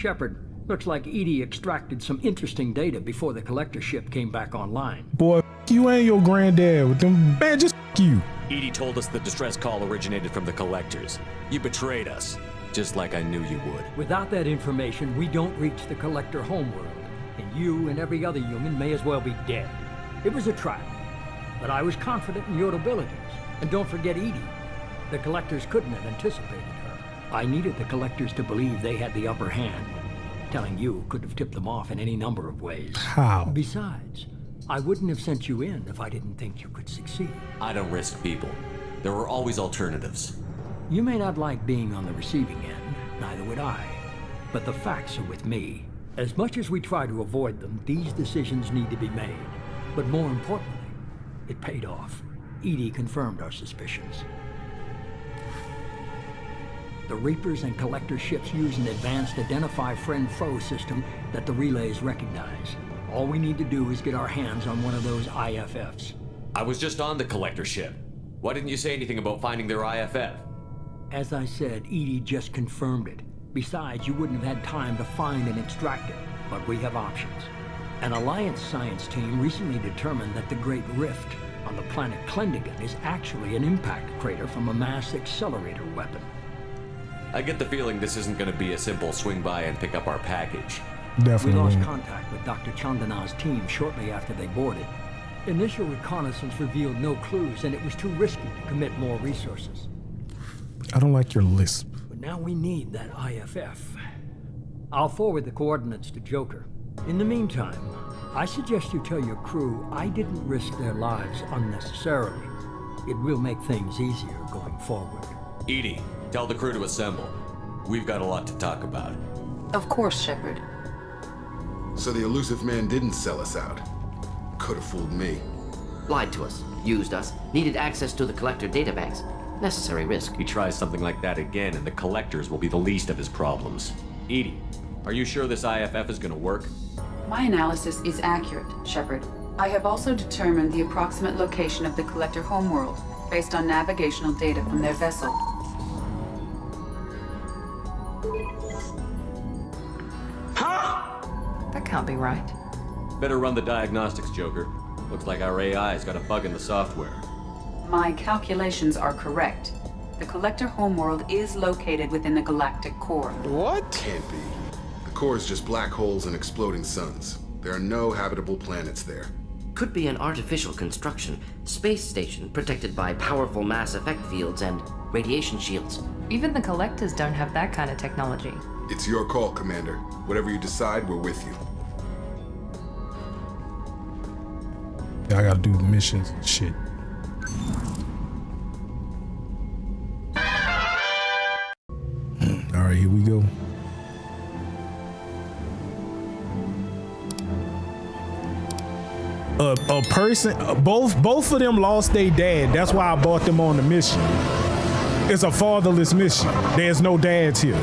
Shepard, looks like Edie extracted some interesting data before the collector ship came back online. Boy, you ain't your granddad with them. Man, just you. Edie told us the distress call originated from the collectors. You betrayed us, just like I knew you would. Without that information, we don't reach the collector homeworld, and you and every other human may as well be dead. It was a trial, but I was confident in your abilities. And don't forget Edie. The collectors couldn't have anticipated her. I needed the collectors to believe they had the upper hand. Telling you could have tipped them off in any number of ways. How? Besides, I wouldn't have sent you in if I didn't think you could succeed. I don't risk people. There were always alternatives. You may not like being on the receiving end, neither would I. But the facts are with me. As much as we try to avoid them, these decisions need to be made. But more importantly, it paid off. Edie confirmed our suspicions. The Reapers and Collector ships use an advanced identify friend-foe system that the relays recognize. All we need to do is get our hands on one of those IFFs. I was just on the collector ship. Why didn't you say anything about finding their IFF? As I said, Edie just confirmed it. Besides, you wouldn't have had time to find and extract it. But we have options. An Alliance science team recently determined that the Great Rift on the planet Klendigan is actually an impact crater from a mass accelerator weapon. I get the feeling this isn't going to be a simple swing by and pick up our package. Definitely. We lost contact with Dr. Chandana's team shortly after they boarded. Initial reconnaissance revealed no clues, and it was too risky to commit more resources. I don't like your lisp. But now we need that IFF. I'll forward the coordinates to Joker. In the meantime, I suggest you tell your crew I didn't risk their lives unnecessarily. It will make things easier going forward. Edie, tell the crew to assemble. We've got a lot to talk about. Of course, Shepard. So the elusive man didn't sell us out. Could have fooled me. Lied to us, used us, needed access to the collector databanks. Necessary risk. He tries something like that again, and the collectors will be the least of his problems. Edie, are you sure this IFF is gonna work? My analysis is accurate, Shepard. I have also determined the approximate location of the collector homeworld, based on navigational data from their vessel. That can't be right. Better run the diagnostics, Joker. Looks like our AI's got a bug in the software. My calculations are correct. The collector homeworld is located within the galactic core. What? Can't be. The core is just black holes and exploding suns. There are no habitable planets there. Could be an artificial construction, space station protected by powerful mass effect fields and radiation shields. Even the collectors don't have that kind of technology. It's your call, Commander. Whatever you decide, we're with you. Yeah, I gotta do the missions and shit. All right, here we go. A person, both of them lost their dad. That's why I brought them on the mission. It's a fatherless mission. There's no dads here.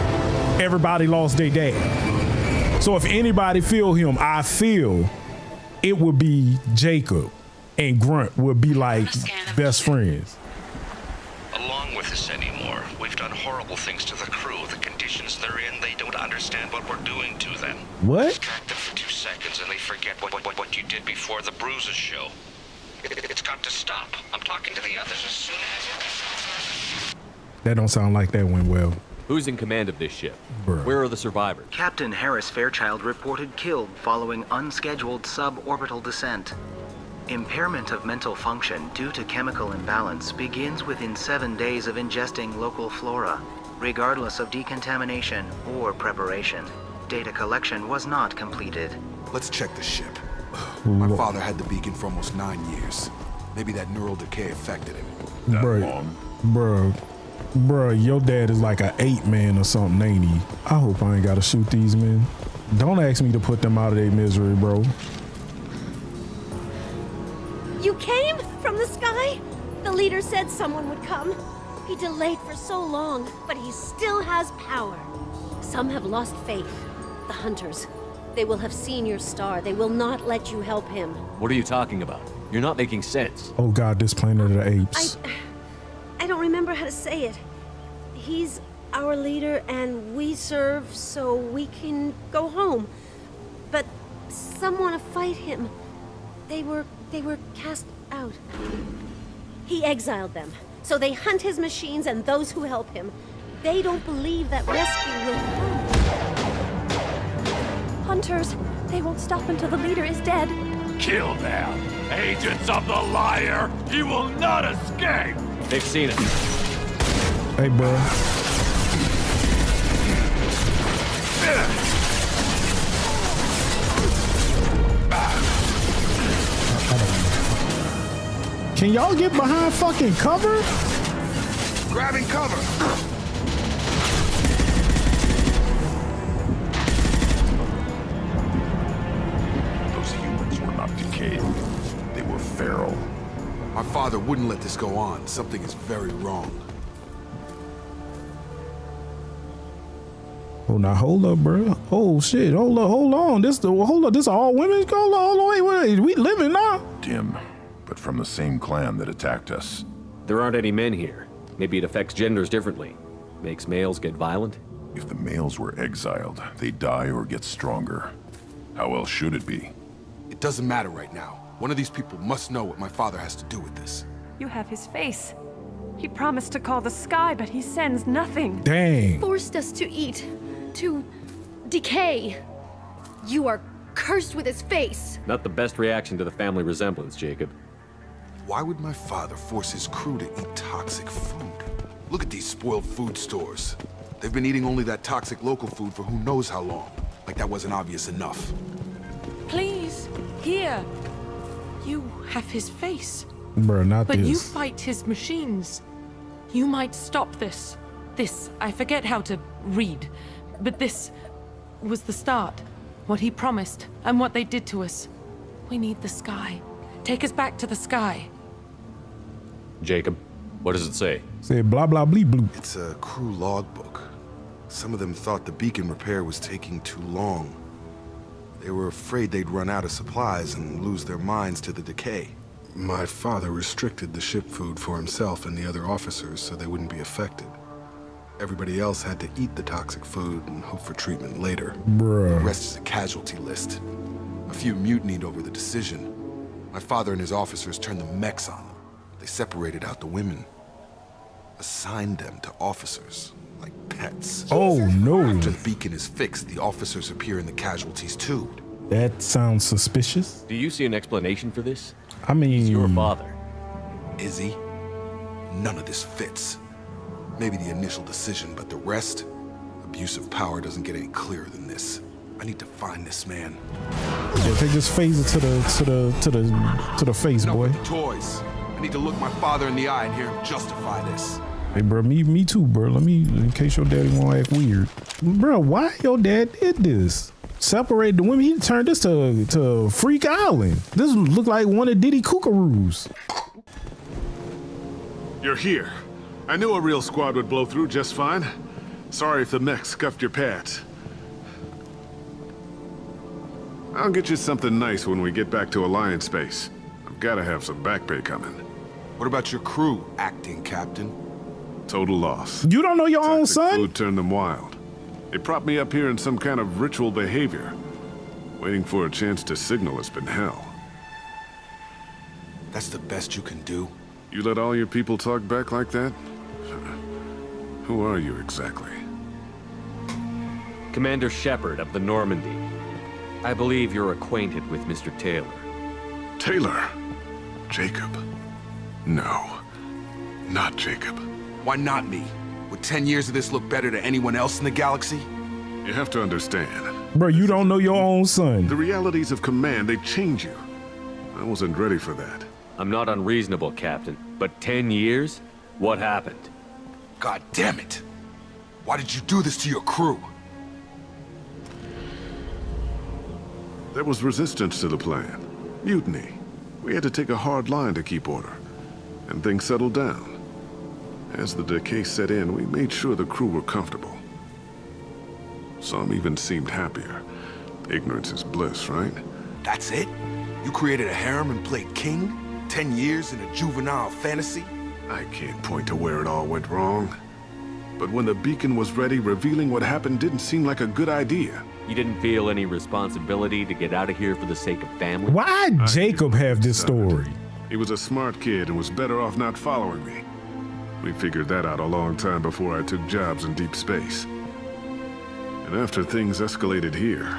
Everybody lost their dad. So if anybody feel him, I feel it would be Jacob and Grunt would be like best friends. Along with this anymore. We've done horrible things to the crew. The conditions they're in, they don't understand what we're doing to them. What? Distract them for 2 seconds and they forget what you did before the bruises show. It's got to stop. I'm talking to the others as soon as... That don't sound like that went well. Who's in command of this ship? Bruh. Where are the survivors? Captain Harris Fairchild reported killed following unscheduled suborbital descent. Impairment of mental function due to chemical imbalance begins within 7 days of ingesting local flora, regardless of decontamination or preparation. Data collection was not completed. Let's check the ship. My father had the beacon for almost 9 years. Maybe that neural decay affected him. Bruh, your dad is like an 8-man or something, ain't he? I hope I ain't gotta shoot these men. Don't ask me to put them out of their misery, bro. You came from the sky? The leader said someone would come. He delayed for so long, but he still has power. Some have lost faith. The hunters. They will have seen your star. They will not let you help him. What are you talking about? You're not making sense. Oh God, this Planet of the Apes. I don't remember how to say it. He's our leader and we serve so we can go home. But some want to fight him. They were cast out. He exiled them, so they hunt his machines and those who help him. They don't believe that rescue will come. Hunters, they won't stop until the leader is dead. Kill them! Agents of the liar! You will not escape! They've seen it. Hey, bro. Can y'all get behind fucking cover? Grabbing cover! Those humans were not decayed. They were feral. My father wouldn't let this go on. Something is very wrong. Oh, now hold up, bro. Oh shit, hold on. This all women? Hold on, wait. We living now? Dim, but from the same clan that attacked us. There aren't any men here. Maybe it affects genders differently. Makes males get violent? If the males were exiled, they die or get stronger. How else should it be? It doesn't matter right now. One of these people must know what my father has to do with this. You have his face. He promised to call the sky, but he sends nothing. Dang. Forced us to eat, to decay. You are cursed with his face. Not the best reaction to the family resemblance, Jacob. Why would my father force his crew to eat toxic food? Look at these spoiled food stores. They've been eating only that toxic local food for who knows how long. Like that wasn't obvious enough. Please, here. You have his face. Bro, not but this. But you fight his machines. You might stop this. This, I forget how to read. But this was the start. What he promised, and what they did to us. We need the sky. Take us back to the sky. Jacob, what does it say? Say blah, blah, blee, blue. It's a crew logbook. Some of them thought the beacon repair was taking too long. They were afraid they'd run out of supplies and lose their minds to the decay. My father restricted the ship food for himself and the other officers so they wouldn't be affected. Everybody else had to eat the toxic food and hope for treatment later. Bruh. The rest is a casualty list. A few mutinied over the decision. My father and his officers turned the mechs on them. They separated out the women. Assigned them to officers, like pets. Oh no. After the beacon is fixed, the officers appear in the casualties too. That sounds suspicious. Do you see an explanation for this? I mean... He's your father. Is he? None of this fits. Maybe the initial decision, but the rest? Abuse of power doesn't get any clearer than this. I need to find this man. Yeah, take this phaser to the face, boy. With the toys. I need to look my father in the eye and hear him justify this. Hey, bro, me too, bro. Let me, in case your daddy won't act weird. Bro, why your dad did this? Separate the women. He turned this to Freak Island. This look like one of Diddy Kookaroos. You're here. I knew a real squad would blow through just fine. Sorry if the mech scuffed your pads. I'll get you something nice when we get back to Alliance space. I've got to have some back pay coming. What about your crew, acting captain? Total loss. You don't know your own son? Food turned them wild. They propped me up here in some kind of ritual behavior. Waiting for a chance to signal has been hell. That's the best you can do? You let all your people talk back like that? Who are you exactly? Commander Shepard of the Normandy. I believe you're acquainted with Mr. Taylor. Taylor? Jacob? No. Not Jacob. Why not me? Would 10 years of this look better to anyone else in the galaxy? You have to understand. Bro, you don't know your own son. The realities of command, they change you. I wasn't ready for that. I'm not unreasonable, Captain. But 10 years? What happened? God damn it! Why did you do this to your crew? There was resistance to the plan. Mutiny. We had to take a hard line to keep order. And things settled down. As the decay set in, we made sure the crew were comfortable. Some even seemed happier. Ignorance is bliss, right? That's it? You created a harem and played king? 10 years in a juvenile fantasy? I can't point to where it all went wrong. But when the beacon was ready, revealing what happened didn't seem like a good idea. You didn't feel any responsibility to get out of here for the sake of family? Why Jacob have this story? He was a smart kid and was better off not following me. We figured that out a long time before I took jobs in deep space. And after things escalated here,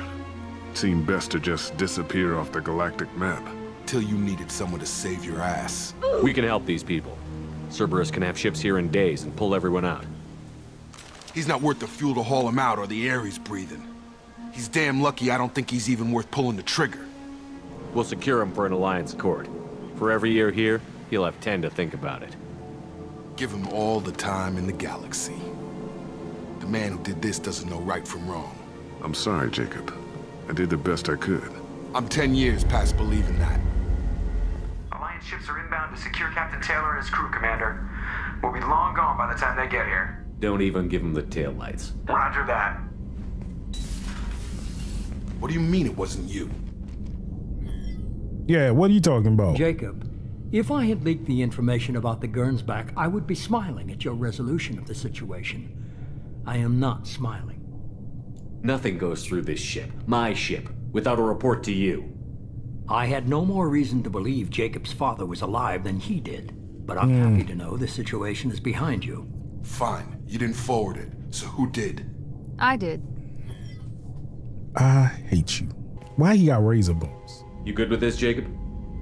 it seemed best to just disappear off the galactic map. Till you needed someone to save your ass. We can help these people. Cerberus can have ships here in days and pull everyone out. He's not worth the fuel to haul him out or the air he's breathing. He's damn lucky I don't think he's even worth pulling the trigger. We'll secure him for an Alliance court. For every year here, he'll have 10 to think about it. Give him all the time in the galaxy. The man who did this doesn't know right from wrong. I'm sorry, Jacob. I did the best I could. I'm 10 years past believing that. Alliance ships are inbound to secure Captain Taylor and his crew, Commander. We'll be long gone by the time they get here. Don't even give him the taillights. Roger that. What do you mean it wasn't you? Yeah, what are you talking about? Jacob, if I had leaked the information about the Gernsback, I would be smiling at your resolution of the situation. I am not smiling. Nothing goes through this ship, my ship, without a report to you. I had no more reason to believe Jacob's father was alive than he did, but I'm happy to know the situation is behind you. Fine, you didn't forward it, so who did? I did. I hate you. Why you got razor bumps? You good with this, Jacob?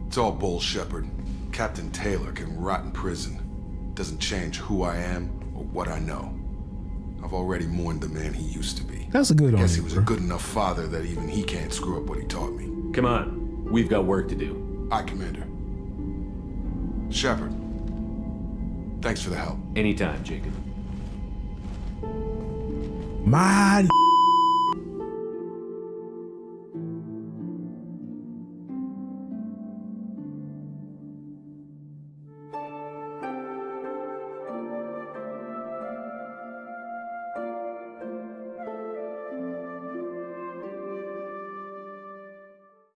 It's all bull, Shepard. Captain Taylor can rot in prison. Doesn't change who I am or what I know. I've already mourned the man he used to be. That's a good one. Guess he was a good enough father that even he can't screw up what he taught me. Come on, we've got work to do. Aye, Commander. Shepard, thanks for the help. Anytime, Jacob. My